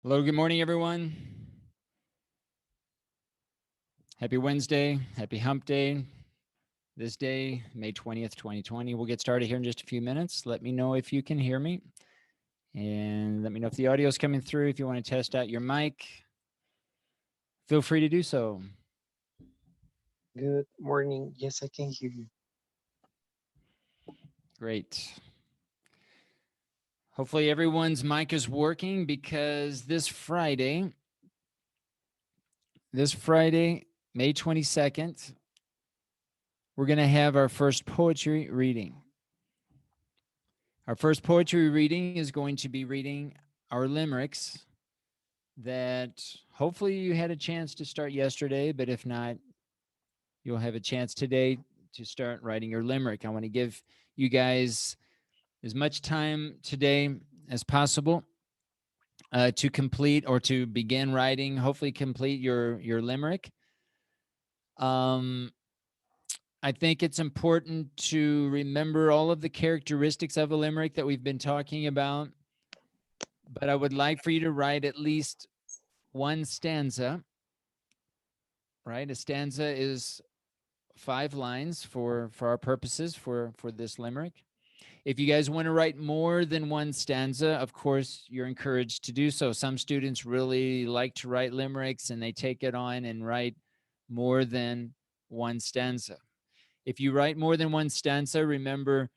Hello, good morning, everyone. Happy Wednesday. Happy hump day. This day, May 20th, 2020. We'll get started here in just a few minutes. Let me know if you can hear me. And let me know if the audio is coming through. If you want to test out your mic, feel free to do so. Good morning. Yes, I can hear you. Great. Hopefully everyone's mic is working because this Friday, May 22nd, we're going to have our first poetry reading. Our first poetry reading is going to be reading our limericks that hopefully you had a chance to start yesterday, but if not, you'll have a chance today to start writing your limerick. I want to give you guys as much time today as possible to complete or to begin writing, hopefully complete your limerick. I think it's important to remember all of the characteristics of a limerick that we've been talking about, but I would like for you to write at least one stanza, right? A stanza is 5 lines for our purposes for this limerick. If you guys want to write more than one stanza, of course, you're encouraged to do so. Some students really like to write limericks and they take it on and write more than one stanza. If you write more than one stanza, remember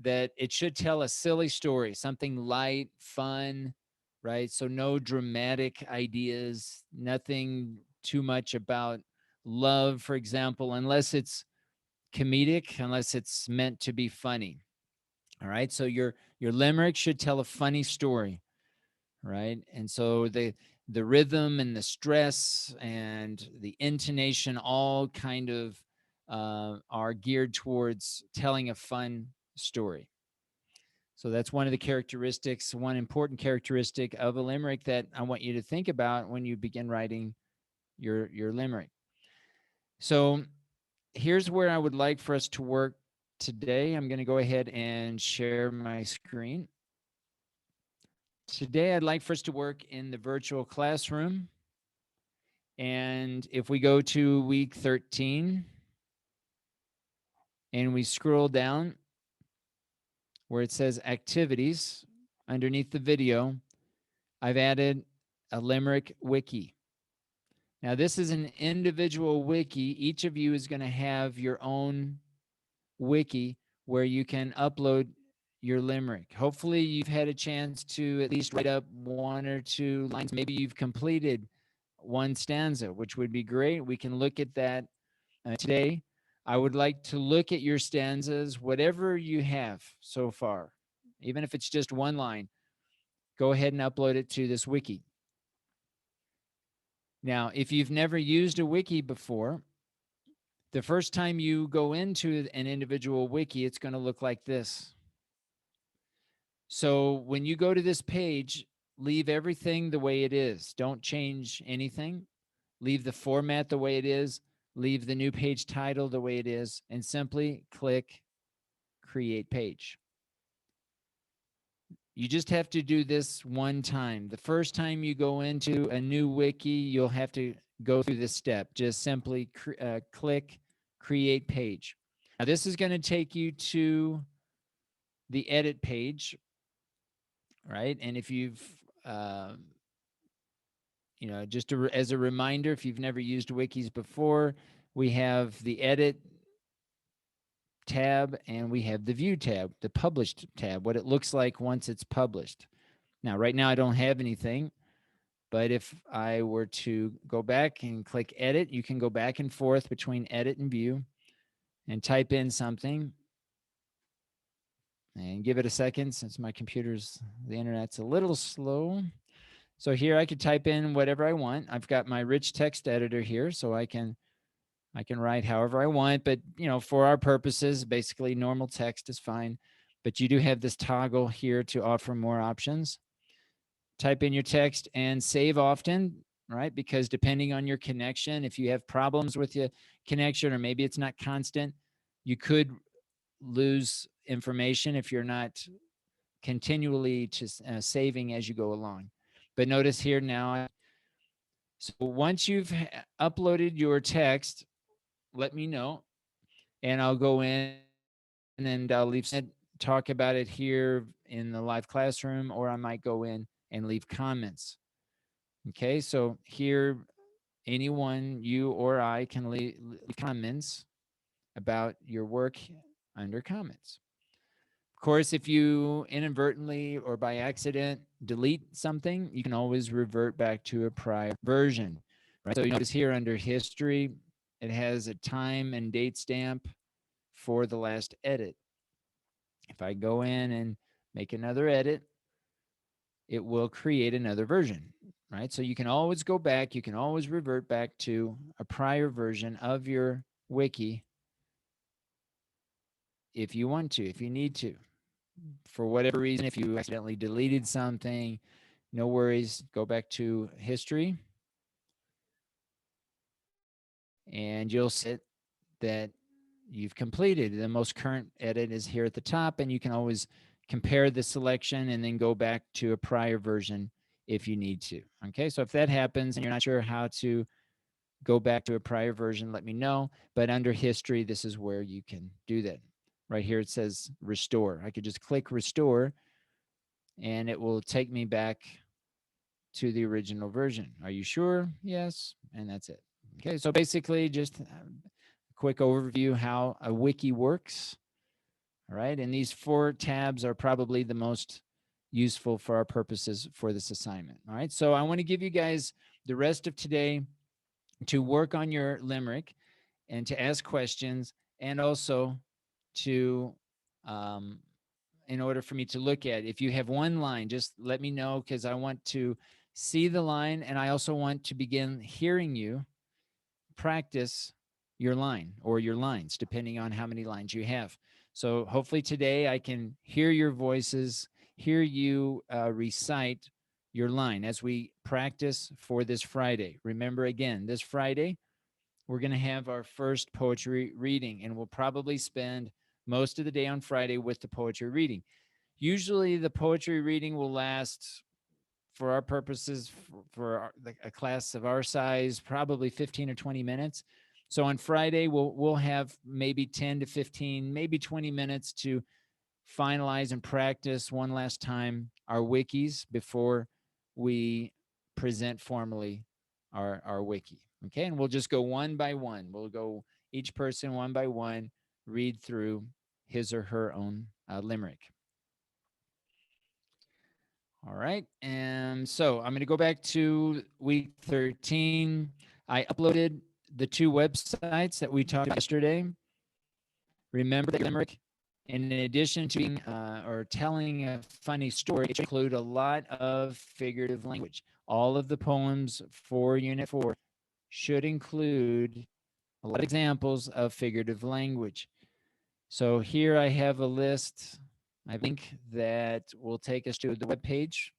that it should tell a silly story, something light, fun, right? So no dramatic ideas, nothing too much about love, for example, unless it's comedic, unless it's meant to be funny. All right. So your limerick should tell a funny story, right? And so the rhythm and the stress and the intonation all kind of are geared towards telling a fun story. So that's one of the characteristics, one important characteristic of a limerick that I want you to think about when you begin writing your limerick. So here's where I would like for us to work today. I'm going to go ahead and share my screen. Today, I'd like for us to work in the virtual classroom. And if we go to week 13 and we scroll down where it says activities underneath the video, I've added a Limerick Wiki. Now, this is an individual wiki. Each of you is going to have your own wiki where you can upload your limerick. Hopefully, you've had a chance to at least write up 1 or 2 lines. Maybe you've completed one stanza, which would be great. We can look at that today. I would like to look at your stanzas, whatever you have so far, even if it's just one line. Go ahead and upload it to this wiki. Now, if you've never used a wiki before, the first time you go into an individual wiki, it's going to look like this. So when you go to this page, leave everything the way it is. Don't change anything. Leave the format the way it is. Leave the new page title the way it is, and simply click Create Page. You just have to do this one time. The first time you go into a new wiki, you'll have to go through this step. Just simply click Create Page. Now, this is going to take you to the edit page, right? And if you've, just as a reminder, if you've never used wikis before, we have the edit tab and we have the view tab, the published tab, what it looks like once it's published. Now, right now I don't have anything, but if I were to go back and click edit, you can go back and forth between edit and view and type in something and give it a second since the internet's a little slow. So here I could type in whatever I want. I've got my rich text editor here, so I can write however I want, but for our purposes, basically normal text is fine. But you do have this toggle here to offer more options. Type in your text and save often, right? Because depending on your connection, if you have problems with your connection or maybe it's not constant, you could lose information if you're not continually saving as you go along. But notice here now, so once you've uploaded your text, let me know, and I'll go in and I'll talk about it here in the live classroom, or I might go in and leave comments. Okay, so here, anyone, you or I, can leave comments about your work under comments. Of course, if you inadvertently or by accident delete something, you can always revert back to a prior version. Right? So you notice here under history, it has a time and date stamp for the last edit. If I go in and make another edit, it will create another version, right? So you can always go back, you can always revert back to a prior version of your wiki if you want to, if you need to. For whatever reason, if you accidentally deleted something, no worries, go back to history and you'll see that you've completed. The most current edit is here at the top, and you can always compare the selection and then go back to a prior version if you need to. Okay, so if that happens and you're not sure how to go back to a prior version, let me know. But under history, this is where you can do that. Right here, it says restore. I could just click restore and it will take me back to the original version. Are you sure? Yes. And that's it. Okay, so basically just a quick overview how a wiki works. All right, and these 4 tabs are probably the most useful for our purposes for this assignment. All right, so I want to give you guys the rest of today to work on your limerick and to ask questions, and also to in order for me to look at. If you have one line, just let me know, because I want to see the line, and I also want to begin hearing you practice your line or your lines, depending on how many lines you have. So hopefully today I can hear your voices, hear you recite your line as we practice for this Friday. Remember, again, this Friday, we're going to have our first poetry reading, and we'll probably spend most of the day on Friday with the poetry reading. Usually the poetry reading will last, for our purposes, for a class of our size, probably 15 or 20 minutes. So on Friday, we'll have maybe 10 to 15, maybe 20 minutes to finalize and practice one last time our wikis before we present formally our wiki. Okay, and we'll just go one by one. We'll go each person one by one, read through his or her own limerick. All right, and so I'm going to go back to week 13. I uploaded the 2 websites that we talked about yesterday. Remember that limerick, in addition to being or telling a funny story, it should include a lot of figurative language. All of the poems for Unit 4 should include a lot of examples of figurative language. So here I have a list, I think, that will take us to the webpage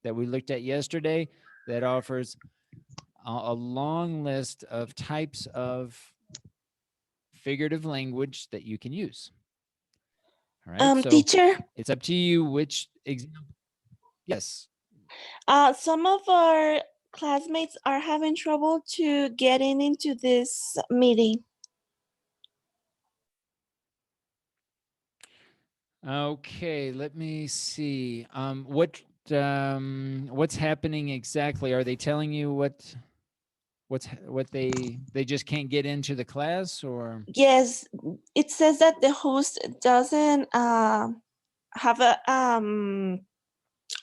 that we looked at yesterday that offers a long list of types of figurative language that you can use. All right, so Teacher, it's up to you which example. Yes. some of our classmates are having trouble to getting into this meeting. Okay, let me see. What's happening exactly? Are they telling you what they just can't get into the class, or? Yes, it says that the host doesn't have a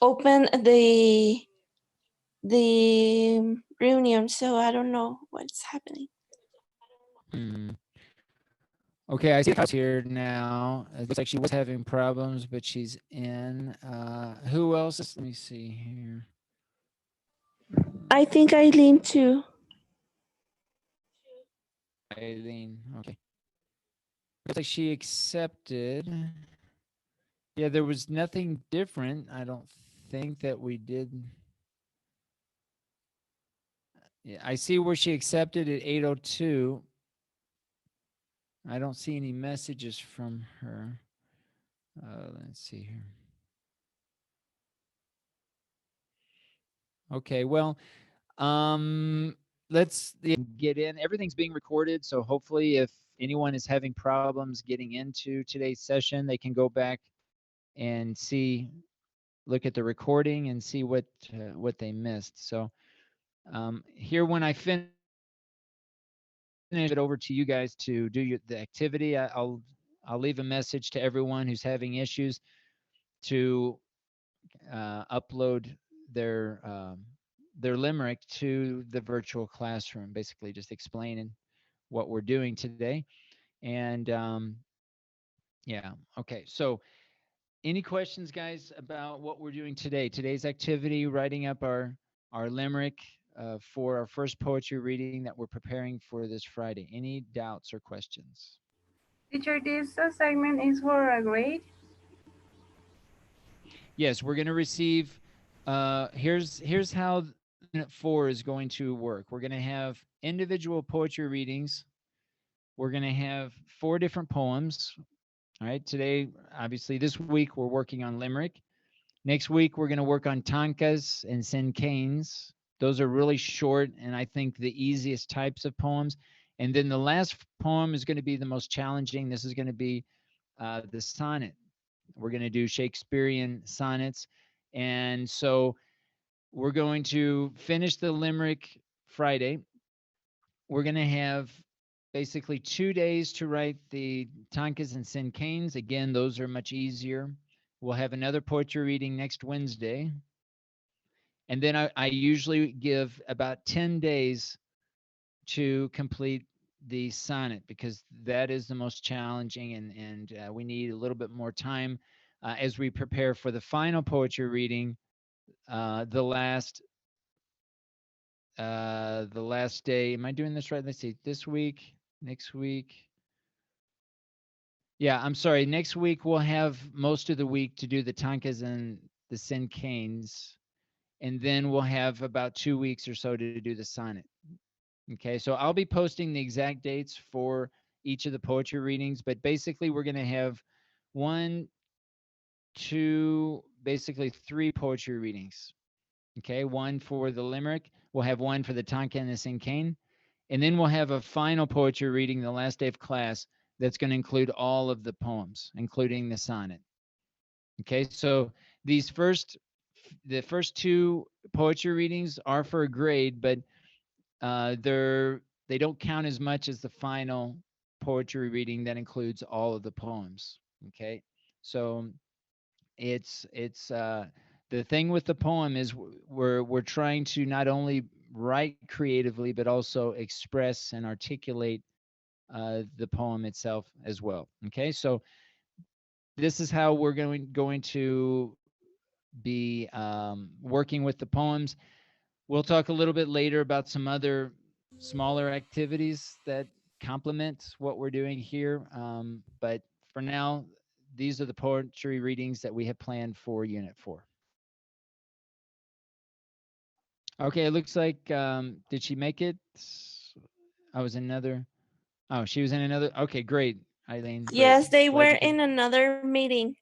open the reunion, so I don't know what's happening. Hmm. Okay, I see the here now. It looks like she was having problems, but she's in. Who else? Let me see here. I think Eileen too. Eileen. Okay. Looks like she accepted. Yeah, there was nothing different. I don't think that we did. Yeah, I see where she accepted at 8:02. I don't see any messages from her. Let's see here. Okay, well, let's get in. Everything's being recorded, so hopefully if anyone is having problems getting into today's session, they can go back and see, look at the recording and see what they missed. So here, when I finish it over to you guys to do the activity, I'll leave a message to everyone who's having issues to upload their limerick to the virtual classroom, basically just explaining what we're doing today. And yeah, okay. So any questions, guys, about what we're doing today? Today's activity, writing up our limerick for our first poetry reading that we're preparing for this Friday. Any doubts or questions? Teacher, this assignment is for a grade? Yes, we're going to receive. Here's how Unit 4 is going to work. We're going to have individual poetry readings. We're going to have 4 different poems. All right. Today, obviously, this week we're working on limerick. Next week we're going to work on tankas and cinquains. Those are really short and I think the easiest types of poems. And then the last poem is going to be the most challenging. This is going to be the sonnet. We're going to do Shakespearean sonnets. And so we're going to finish the limerick Friday. We're going to have basically 2 days to write the tankas and cinquains. Again, those are much easier. We'll have another poetry reading next Wednesday. And then I usually give about 10 days to complete the sonnet because that is the most challenging and we need a little bit more time as we prepare for the final poetry reading the last day. Am I doing this right? Let's see. This week, next week. Yeah, I'm sorry. Next week we'll have most of the week to do the tankas and the cinquains, and then we'll have about 2 weeks or so to do the sonnet. Okay, so I'll be posting the exact dates for each of the poetry readings, but basically we're going to have 1, 2, basically 3 poetry readings. Okay, 1 for the limerick. We'll have 1 for the tanka and the cinquain. And then we'll have a final poetry reading the last day of class that's going to include all of the poems, including the sonnet. Okay, so the first 2 poetry readings are for a grade, but they don't count as much as the final poetry reading that includes all of the poems. Okay, so it's the thing with the poem is we're trying to not only write creatively but also express and articulate the poem itself as well. Okay, so this is how we're going to be working with the poems. We'll talk a little bit later about some other smaller activities that complement what we're doing here. But for now, these are the poetry readings that we have planned for Unit 4. Okay, it looks like, did she make it? I was in another, oh, she was in another, okay, great, Eileen, great. Yes, they Glad were you could, in another meeting.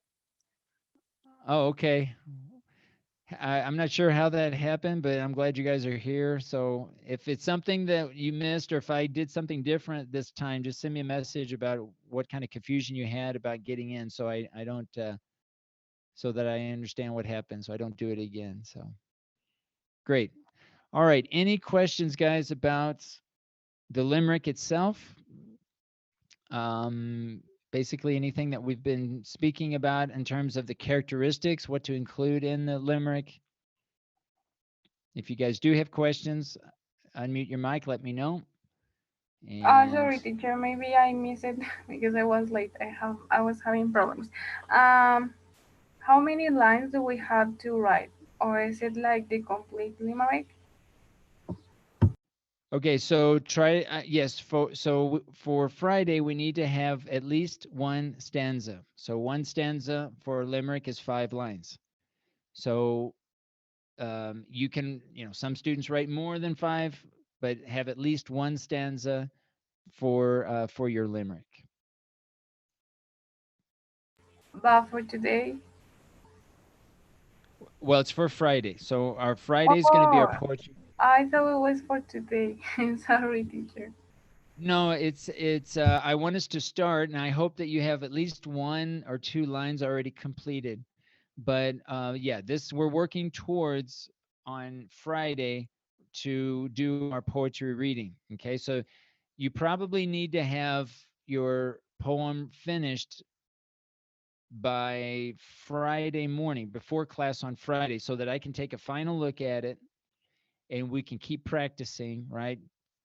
oh, okay. I'm not sure how that happened, but I'm glad you guys are here. So if it's something that you missed or if I did something different this time, just send me a message about what kind of confusion you had about getting in so I don't, so that I understand what happened so I don't do it again. So great. All right. Any questions, guys, about the limerick itself? Basically anything that we've been speaking about in terms of the characteristics, what to include in the limerick. If you guys do have questions, unmute your mic, let me know. Sorry, And teacher. Maybe I missed it because I was late. I was having problems. Um, how many lines do we have to write, or is it like the complete limerick? okay, so try yes, for Friday we need to have at least 1 stanza. So 1 stanza for limerick is 5 lines. So you can, some students write more than 5, but have at least 1 stanza for your limerick. But for today, Well, it's for Friday. So our Friday is going to be our Oh, poetry. I thought it was for today. Sorry, teacher. No, it's I want us to start, and I hope that you have at least one or two lines already completed. But yeah, this we're working towards on Friday to do our poetry reading. Okay, so you probably need to have your poem finished by Friday morning before class on Friday so that I can take a final look at it and we can keep practicing right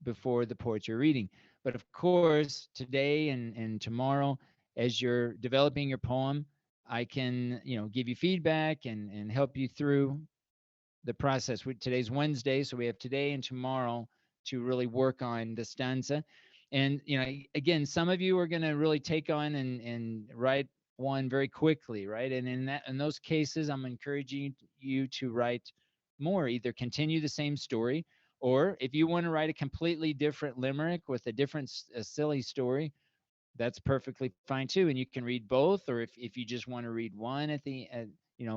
before the poetry reading. But of course, today and tomorrow, as you're developing your poem, I can, give you feedback and help you through the process. Today's Wednesday, so we have today and tomorrow to really work on the stanza. And again, some of you are going to really take on and write one very quickly, right? And in those cases, I'm encouraging you to write more. Either continue the same story, or if you want to write a completely different limerick with a silly story, that's perfectly fine too. And you can read both, or if you just want to read one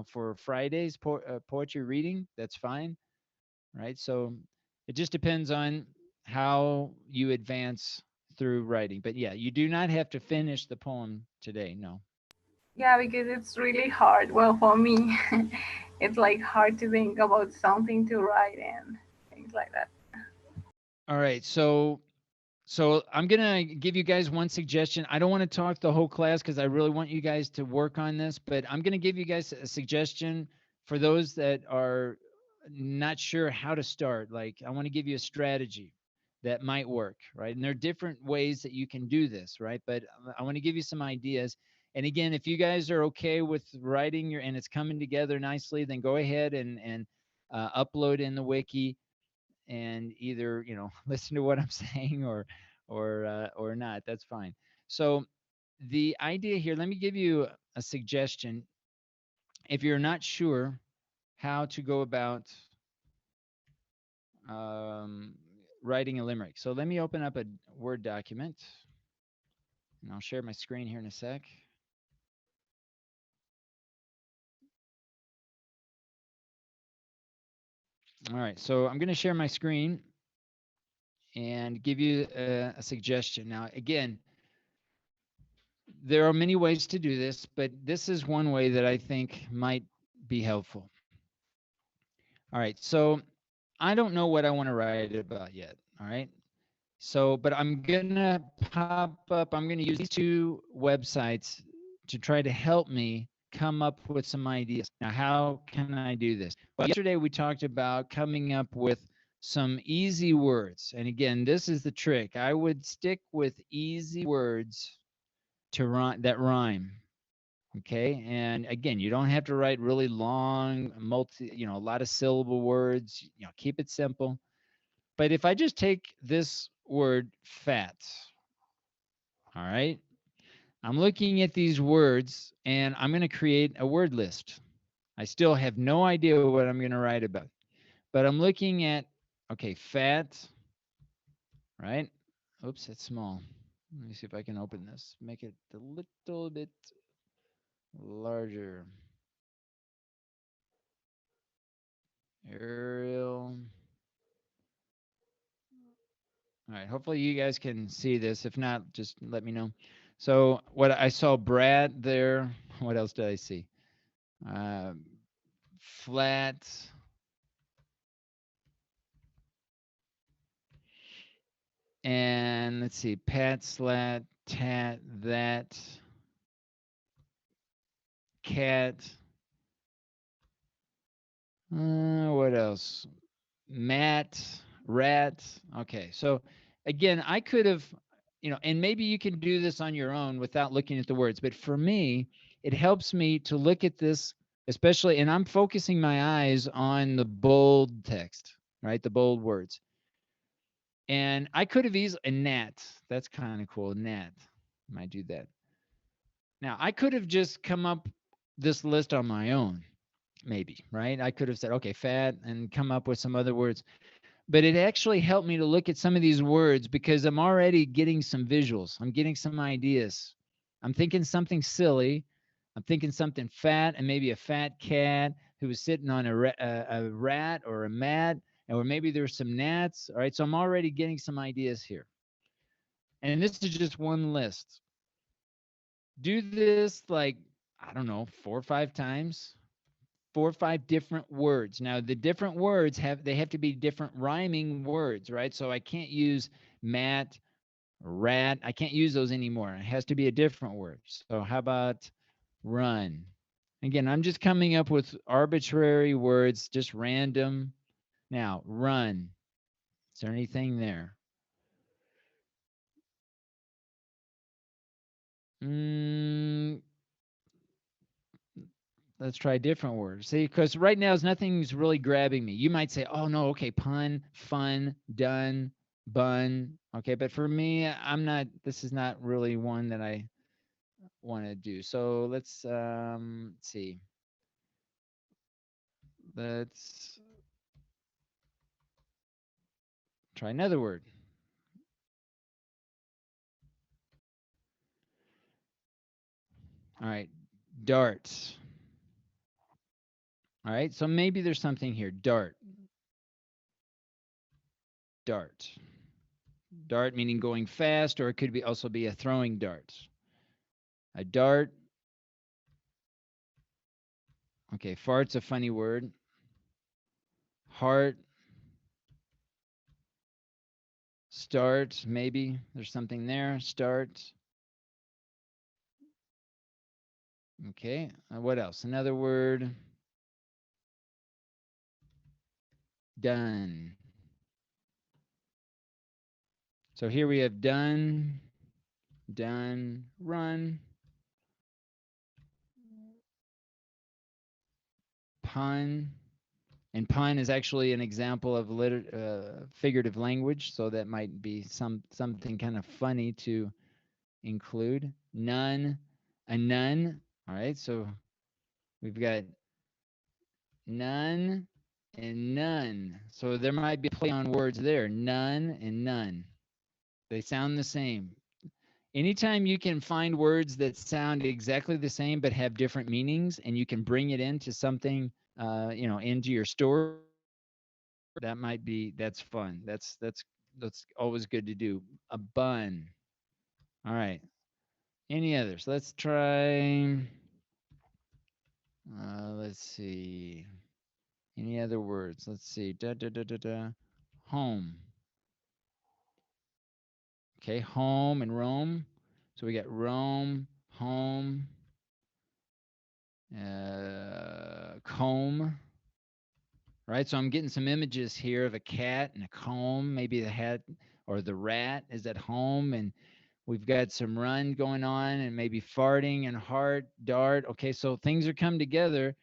for Friday's poetry reading, that's fine, right? So it just depends on how you advance through writing. But yeah, you do not have to finish the poem today. No. Yeah, because it's really hard. Well, for me, it's like hard to think about something to write and things like that. All right. So I'm gonna give you guys one suggestion. I don't want to talk the whole class because I really want you guys to work on this, but I'm gonna give you guys a suggestion for those that are not sure how to start. Like, I want to give you a strategy that might work, right? And there are different ways that you can do this, right? But I want to give you some ideas. And again, if you guys are okay with writing and it's coming together nicely, then go ahead and upload in the wiki and either listen to what I'm saying or not. That's fine. So the idea here, let me give you a suggestion. If you're not sure how to go about um, writing a limerick, so let me open up a Word document, and I'll share my screen here in a sec. All right, so I'm going to share my screen and give you a suggestion. Now, again, there are many ways to do this, but this is one way that I think might be helpful. All right, so I don't know what I want to write about yet. All right, so but I'm gonna pop up. I'm gonna use these two websites to try to help me come up with some ideas. Now, how can I do this? Well, yesterday we talked about coming up with some easy words, and again, this is the trick. I would stick with easy words to rhyme. Okay. And again, you don't have to write really long, a lot of syllable words, keep it simple. But if I just take this word fat, all right, I'm looking at these words and I'm going to create a word list. I still have no idea what I'm going to write about, but I'm looking at, okay, fat, right? Oops, it's small. Let me see if I can open this, make it a little bit larger. Arial. All right. Hopefully you guys can see this. If not, just let me know. So what I saw Brad there. What else did I see? Flat. And let's see. Pat, slat, tat, that, cat. What else? Mat, rat. Okay. So again, I could have, and maybe you can do this on your own without looking at the words. But for me, it helps me to look at this, especially, and I'm focusing my eyes on the bold text, right? The bold words. And I could have easily, a gnat. That's kind of cool. Gnat. Might do that. Now, I could have just come up this list on my own, maybe, right? I could have said, okay, fat, and come up with some other words. But it actually helped me to look at some of these words because I'm already getting some visuals. I'm getting some ideas. I'm thinking something silly. I'm thinking something fat and maybe a fat cat, who was sitting on a rat or a mat, or maybe there's some gnats. All right, so I'm already getting some ideas here. And this is just one list. Do this like, I don't know, 4 or 5 times, 4 or 5 different words. Now, the different words have to be different rhyming words, right? So I can't use mat, rat. I can't use those anymore. It has to be a different word. So how about run? Again, I'm just coming up with arbitrary words, just random. Now, run. Is there anything there? Let's try different words. See, because right now nothing's really grabbing me. You might say, oh no, okay, pun, fun, done, bun. Okay, but for me, this is not really one that I want to do. So let's see. Let's try another word. All right, darts. All right, so maybe there's something here. Dart. Dart. Dart meaning going fast, or it could be also be a throwing dart. A dart. Okay, fart's a funny word. Heart. Start, maybe there's something there. Start. Okay, what else? Another word. Done. So here we have done, done, run, pun. And pun is actually an example of figurative language, so that might be something kind of funny to include. None, a nun. All right, so we've got none and none. So there might be a play on words there. None and none. They sound the same. Anytime you can find words that sound exactly the same but have different meanings, and you can bring it into something, into your story, that's fun. That's always good to do. A bun. All right. Any others? Let's try. Let's see. Any other words? Let's see. Da da da da da. Home. Okay, home and Rome. So we got Rome, home, comb. Right, so I'm getting some images here of a cat and a comb. Maybe the hat or the rat is at home, and we've got some run going on, and maybe farting and heart, dart. Okay, so things are come together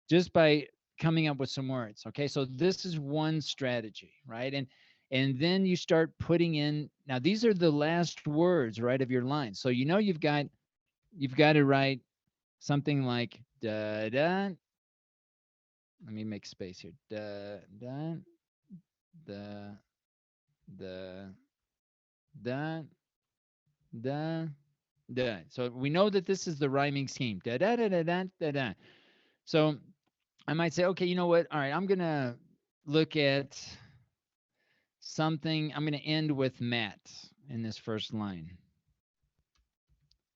just by coming up with some words. Okay, so this is one strategy, right? And then you start putting in. Now these are the last words, right, of your line. So you've got to write something like da da. Let me make space here. Da da da da da da da. So we know that this is the rhyming scheme. Da da da da da da da. So I might say, okay, you know what? All right, I'm gonna look at something. I'm gonna end with Matt in this first line.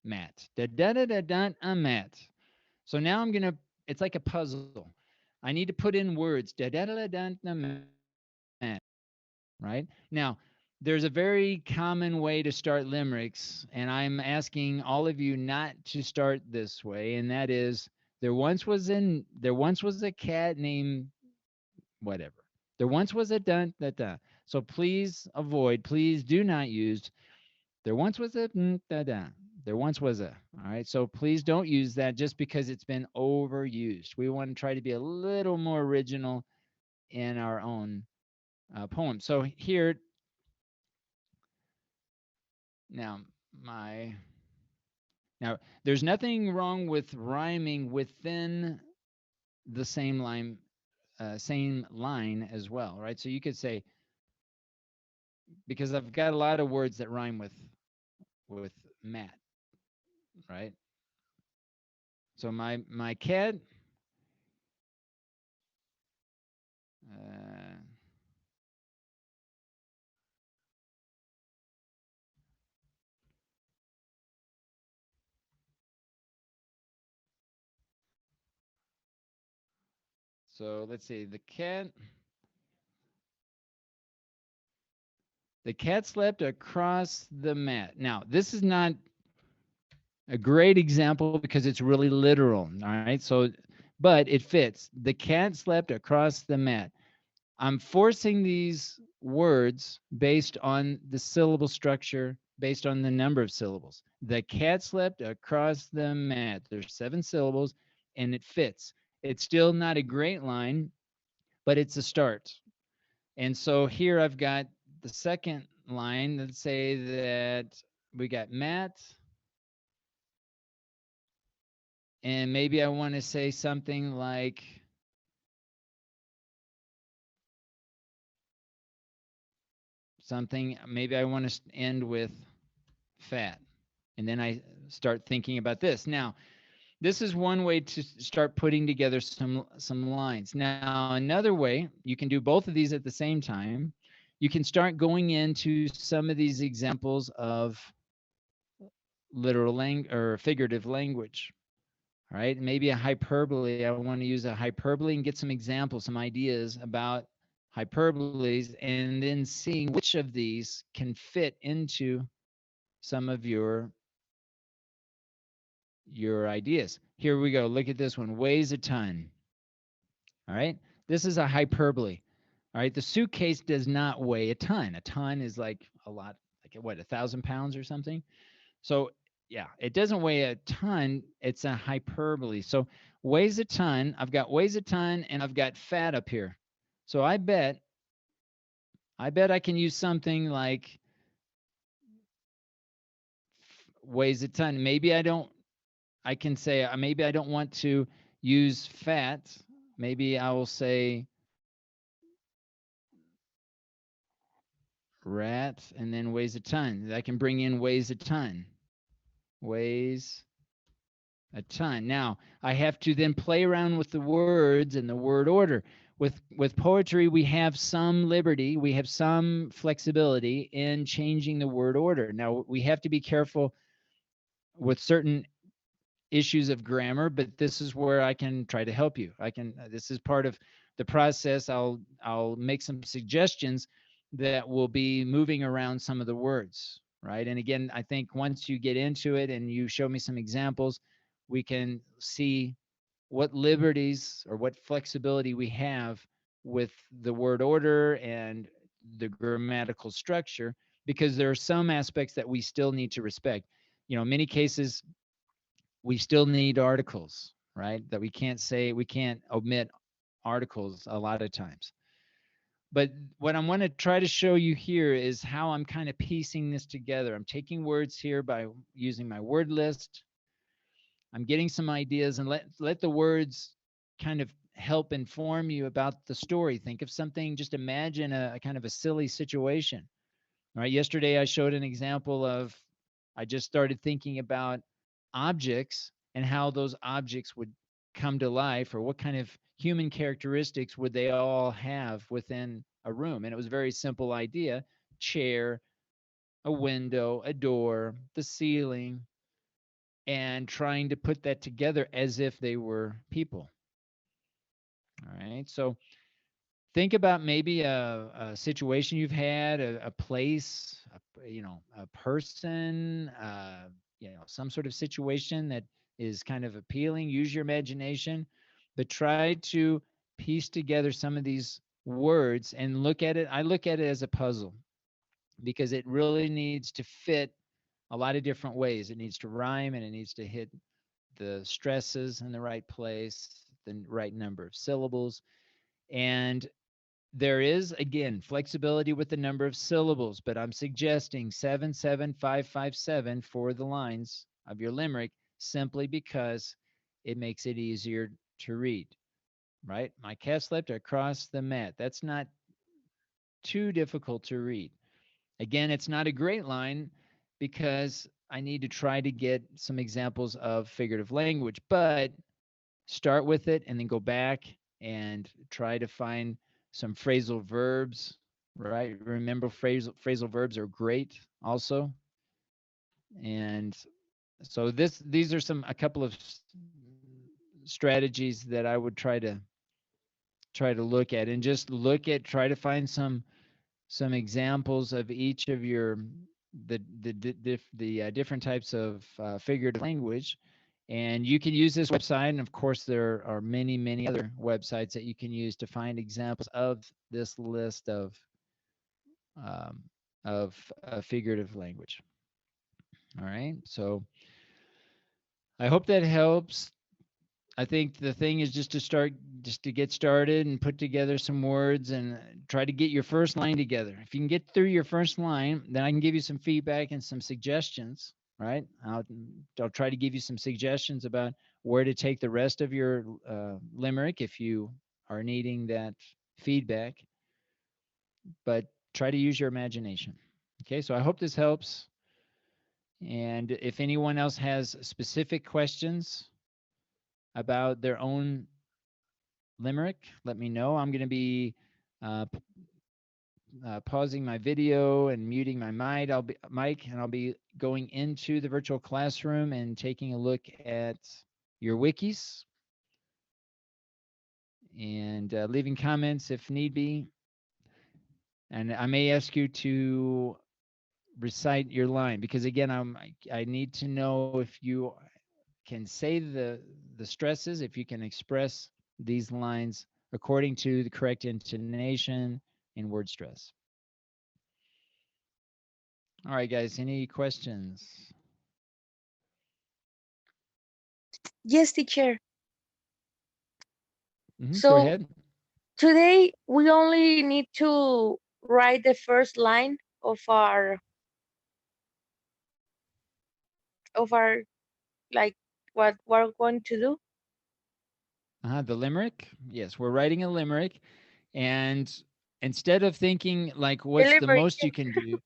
Matt. Da da da da da. Matt. So now I'm gonna. It's like a puzzle. I need to put in words. Da da da da da. Matt. Right now, there's a very common way to start limericks, and I'm asking all of you not to start this way, and that is there once was a cat named whatever. There once was a dun da da. So please do not use there once was a da da. There once was a. All right. So please don't use that just because it's been overused. We want to try to be a little more original in our own poem. So here now now there's nothing wrong with rhyming within the same line as well, right? So you could say, because I've got a lot of words that rhyme with Matt, right? So my cat So let's see. The cat slept across the mat. Now, this is not a great example because it's really literal. All right. So, but it fits. The cat slept across the mat. I'm forcing these words based on the syllable structure, based on the number of syllables. The cat slept across the mat. There's 7 syllables and it fits. It's still not a great line, but it's a start. And so here I've got the second line. Let's say that we got Matt, and maybe I want to say something like maybe I want to end with fat. And then I start thinking about this. Now, this is one way to start putting together some lines. Now, another way, you can do both of these at the same time. You can start going into some of these examples of literal or figurative language. All right, maybe a hyperbole. I want to use a hyperbole and get some examples, some ideas about hyperboles, and then seeing which of these can fit into some of your ideas. Here we go. Look at this one. Weighs a ton. All right. This is a hyperbole. All right. The suitcase does not weigh a ton. A ton is like a lot, like what, 1,000 pounds or something. So yeah, it doesn't weigh a ton. It's a hyperbole. So weighs a ton. I've got weighs a ton and I've got fat up here. So I bet I can use something like weighs a ton. Maybe I can say maybe I don't want to use fat. Maybe I will say rat and then weighs a ton. I can bring in weighs a ton. Weighs a ton. Now, I have to then play around with the words and the word order. With poetry, we have some liberty, we have some flexibility in changing the word order. Now, we have to be careful with certain issues of grammar, but this is where I can try to help you. This is part of the process. I'll make some suggestions that will be moving around some of the words, right? And again, I think once you get into it and you show me some examples, we can see what liberties or what flexibility we have with the word order and the grammatical structure, because there are some aspects that we still need to respect. In many cases, we still need articles, right? That we can't omit articles a lot of times. But what I want to try to show you here is how I'm kind of piecing this together. I'm taking words here by using my word list. I'm getting some ideas and let the words kind of help inform you about the story. Think of something, just imagine a kind of a silly situation. All right, yesterday I showed an example of, I just started thinking about objects and how those objects would come to life, or what kind of human characteristics would they all have within a room. And it was a very simple idea: chair, a window, a door, the ceiling, and trying to put that together as if they were people. All right, so think about maybe a situation you've had, a place, a person, some sort of situation that is kind of appealing. Use your imagination, but try to piece together some of these words and look at it. I look at it as a puzzle, because it really needs to fit a lot of different ways. It needs to rhyme and it needs to hit the stresses in the right place, the right number of syllables. And there is, again, flexibility with the number of syllables, but I'm suggesting 77557 for the lines of your limerick, simply because it makes it easier to read, right? My cat slept across the mat. That's not too difficult to read. Again, it's not a great line because I need to try to get some examples of figurative language, but start with it and then go back and try to find some phrasal verbs, right? Remember, phrasal verbs are great also. And so these are a couple of strategies that I would try to try to look at, and just try to find some examples of each of your the different types of figurative language. And you can use this website, and of course there are many other websites that you can use to find examples of this list of figurative language. All right, so I hope that helps. I think the thing is just to get started and put together some words and try to get your first line together. If you can get through your first line, then I can give you some feedback and some suggestions, right? I'll try to give you some suggestions about where to take the rest of your limerick if you are needing that feedback, but try to use your imagination. Okay, so I hope this helps. And if anyone else has specific questions about their own limerick, let me know. I'm going to be pausing my video and muting my mic. I'll be going into the virtual classroom and taking a look at your wikis and leaving comments if need be. And I may ask you to recite your line, because again, I need to know if you can say the stresses, if you can express these lines according to the correct intonation and word stress. All right, guys, any questions? Yes, teacher. Go So ahead. today we only need to write the first line of our like what we're going to do. The limerick. Yes, we're writing a limerick, and instead of thinking like what's the Delivery. most you can do,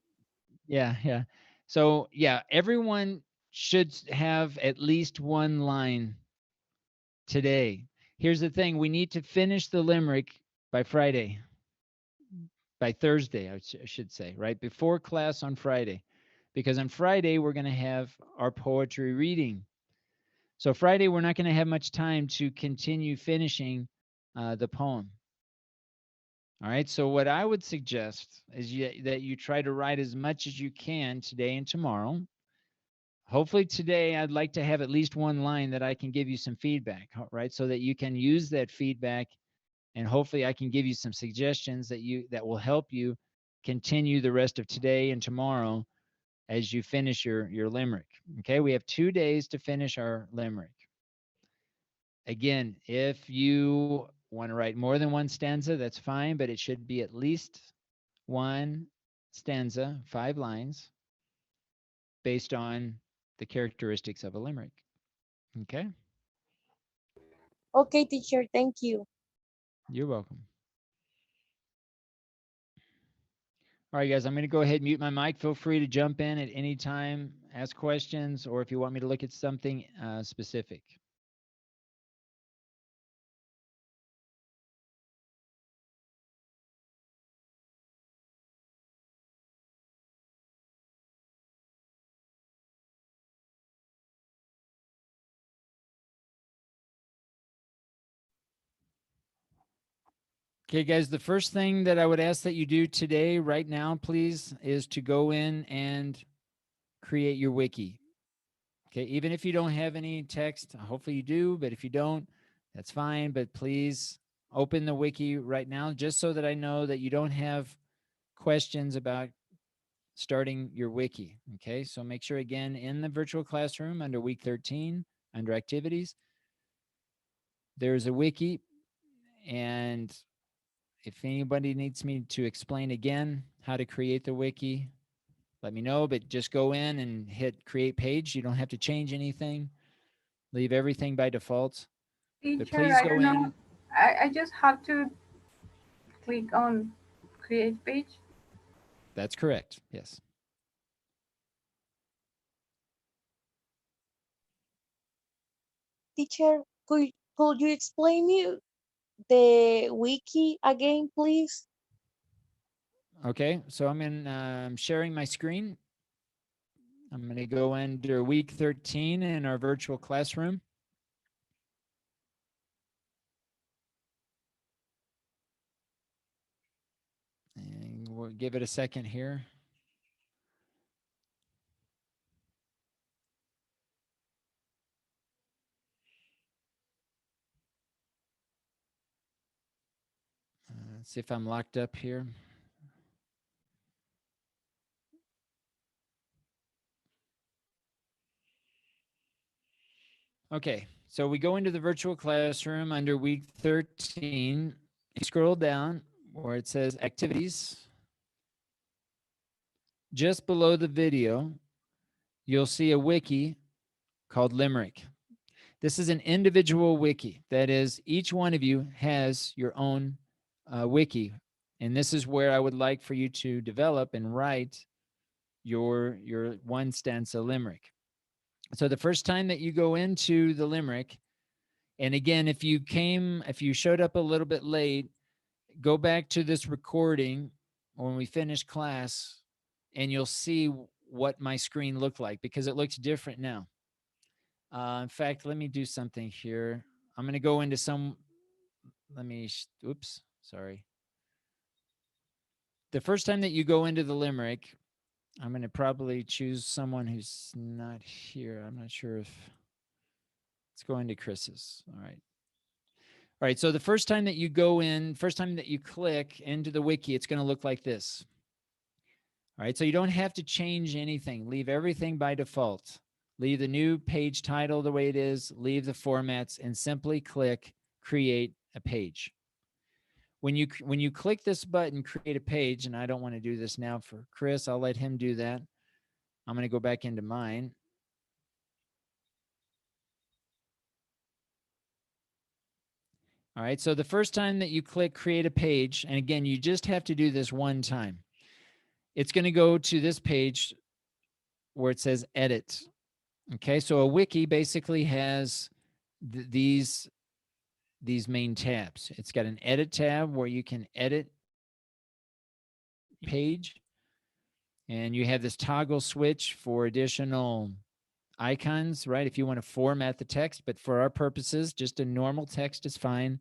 yeah. So yeah, everyone should have at least one line today. Here's the thing: we need to finish the limerick by Friday, by Thursday, I should say, right before class on Friday, because on Friday we're going to have our poetry reading. So Friday, we're not going to have much time to continue finishing the poem. All right. So what I would suggest is that you try to write as much as you can today and tomorrow. Hopefully today, I'd like to have at least one line that I can give you some feedback, right? So that you can use that feedback, and hopefully I can give you some suggestions that will help you continue the rest of today and tomorrow as you finish your limerick. Okay. We have 2 days to finish our limerick. Again, if you want to write more than one stanza, that's fine, but it should be at least one stanza, 5 lines, based on the characteristics of a limerick. Okay? Okay, teacher, thank you. You're welcome. All right, guys, I'm going to go ahead and mute my mic. Feel free to jump in at any time, ask questions, or if you want me to look at something specific. Okay, guys, the first thing that I would ask that you do today, right now, please, is to go in and create your wiki. Okay, even if you don't have any text, hopefully you do, but if you don't, that's fine. But please open the wiki right now, just so that I know that you don't have questions about starting your wiki. Okay, so make sure, again, in the virtual classroom under week 13, under activities, there's a wiki. And if anybody needs me to explain again how to create the wiki, let me know, but just go in and hit create page. You don't have to change anything. Leave everything by default. But Teacher, please I go don't know. in. I just have to click on create page. That's correct. Yes. Teacher, could you explain me the wiki again, please? Okay. So I'm sharing my screen. I'm going to go under week 13 in our virtual classroom. we'll give it a second here. Let's see if I'm locked up here. Okay, so we go into the virtual classroom under week 13. You scroll down where it says activities. Just below the video, you'll see a wiki called Limerick. This is an individual wiki. That is, each one of you has your own wiki. And this is where I would like for you to develop and write your one stanza limerick. So the first time that you go into the limerick, and again, if you showed up a little bit late, go back to this recording when we finish class, and you'll see what my screen looked like, because it looks different now. In fact, let me do something here. I'm going to go into oops, sorry. The first time that you go into the limerick, I'm going to probably choose someone who's not here. I'm not sure if let's go into Chris's. All right. All right. So the first time that you go in, first time that you click into the wiki, it's going to look like this. All right. So you don't have to change anything. Leave everything by default. Leave the new page title the way it is. Leave the formats and simply click create a page. When you click this button, create a page, and I don't want to do this now for Chris, I'll let him do that. I'm going to go back into mine. All right, so the first time that you click create a page, and again, you just have to do this one time. It's going to go to this page where it says edit. Okay, so a wiki basically has these main tabs. It's got an edit tab where you can edit page, and you have this toggle switch for additional icons, right? If you want to format the text, but for our purposes, just a normal text is fine.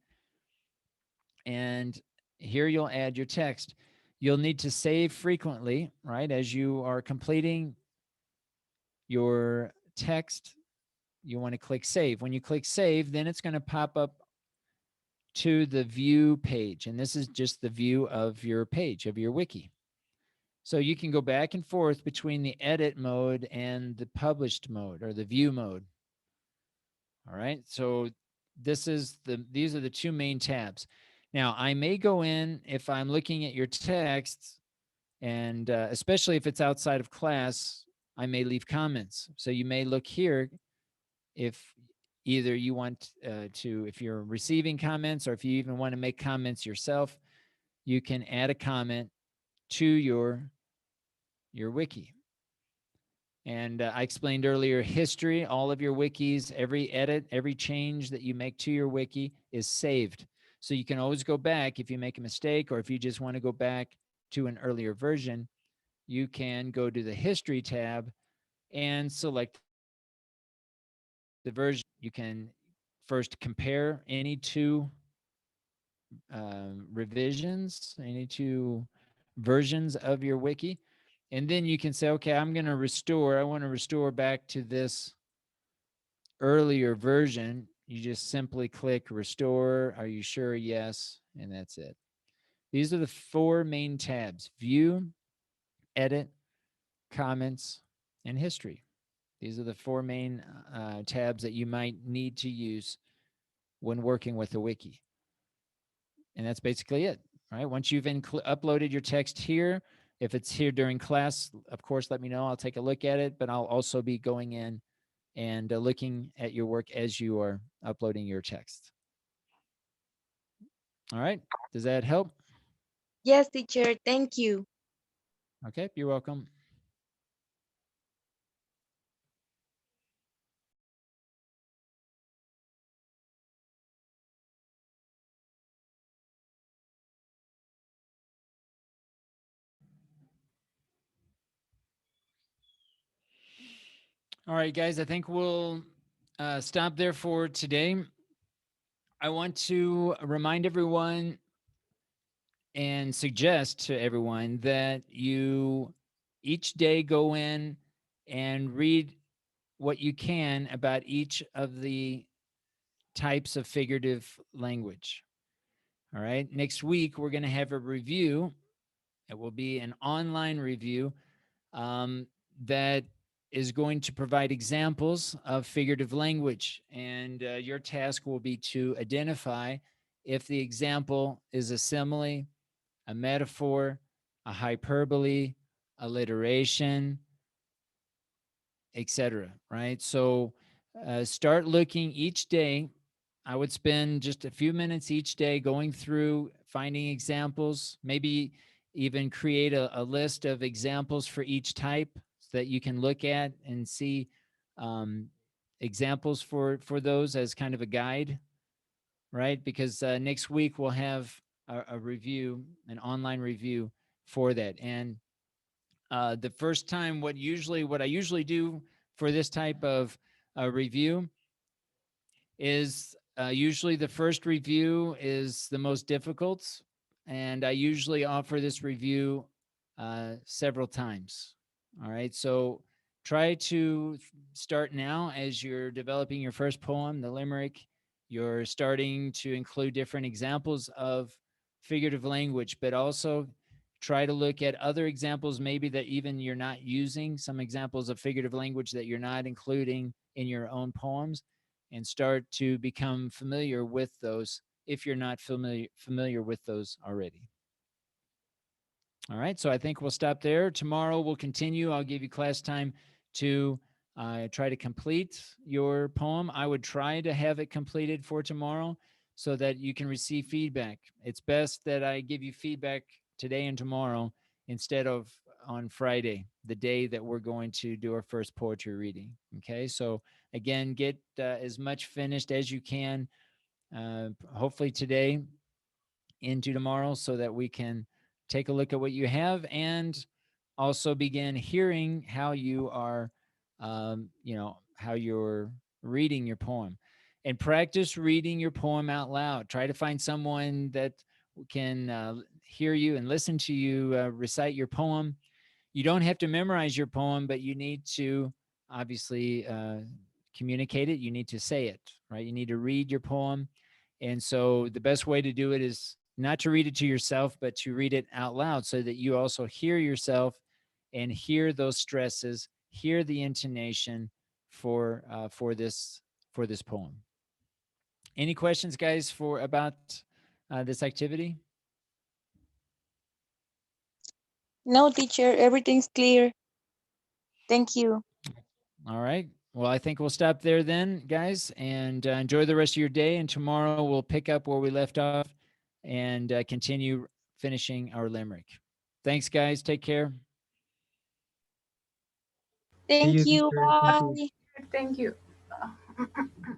And here you'll add your text. You'll need to save frequently, right? As you are completing your text, you want to click save. When you click save, then it's going to pop up to the view page. And this is just the view of your page, of your wiki. So you can go back and forth between the edit mode and the published mode or the view mode. All right. So these are the two main tabs. Now I may go in if I'm looking at your text, and especially if it's outside of class, I may leave comments. So you may look here if either you want if you're receiving comments, or if you even want to make comments yourself, you can add a comment to your wiki. And I explained earlier, history, all of your wikis, every edit, every change that you make to your wiki is saved. So you can always go back if you make a mistake, or if you just want to go back to an earlier version, you can go to the history tab and select the version. You can first compare any two revisions, any two versions of your wiki. And then you can say, okay, I want to restore back to this earlier version. You just simply click restore. Are you sure? Yes. And that's it. These are the four main tabs: view, edit, comments, and history. These are the four main tabs that you might need to use when working with a wiki. And that's basically it, right? Once you've uploaded your text here, if it's here during class, of course, let me know. I'll take a look at it, but I'll also be going in and looking at your work as you are uploading your text. All right. Does that help? Yes, teacher. Thank you. Okay. You're welcome. All right, guys, I think we'll stop there for today. I want to remind everyone and suggest to everyone that you each day go in and read what you can about each of the types of figurative language. All right. Next week, we're going to have a review. It will be an online review that is going to provide examples of figurative language. And your task will be to identify if the example is a simile, a metaphor, a hyperbole, alliteration, etc. Right? So start looking each day. I would spend just a few minutes each day going through, finding examples, maybe even create a list of examples for each type so that you can look at and see examples for those as kind of a guide, right? Because next week we'll have a review, an online review for that. And the first time, what I usually do for this type of review is usually the first review is the most difficult, and I usually offer this review several times. All right, so try to start now as you're developing your first poem, the limerick. You're starting to include different examples of figurative language, but also try to look at other examples maybe that even you're not using, some examples of figurative language that you're not including in your own poems, and start to become familiar with those if you're not familiar with those already. All right, so I think we'll stop there. Tomorrow we'll continue. I'll give you class time to try to complete your poem. I would try to have it completed for tomorrow so that you can receive feedback. It's best that I give you feedback today and tomorrow instead of on Friday, the day that we're going to do our first poetry reading. Okay, so again, get as much finished as you can, hopefully today into tomorrow, so that we can take a look at what you have and also begin hearing how you are, how you're reading your poem. And practice reading your poem out loud. Try to find someone that can hear you and listen to you recite your poem. You don't have to memorize your poem, but you need to obviously communicate it. You need to say it, right? You need to read your poem. And so the best way to do it is not to read it to yourself, but to read it out loud so that you also hear yourself and hear those stresses, hear the intonation for this poem. Any questions, guys, about this activity? No, teacher, everything's clear. Thank you. All right. Well, I think we'll stop there then, guys, and enjoy the rest of your day. And tomorrow we'll pick up where we left off and continue finishing our limerick. Thanks, guys. Take care. See Thank you, you. teacher. Thank you. Bye. Thank you.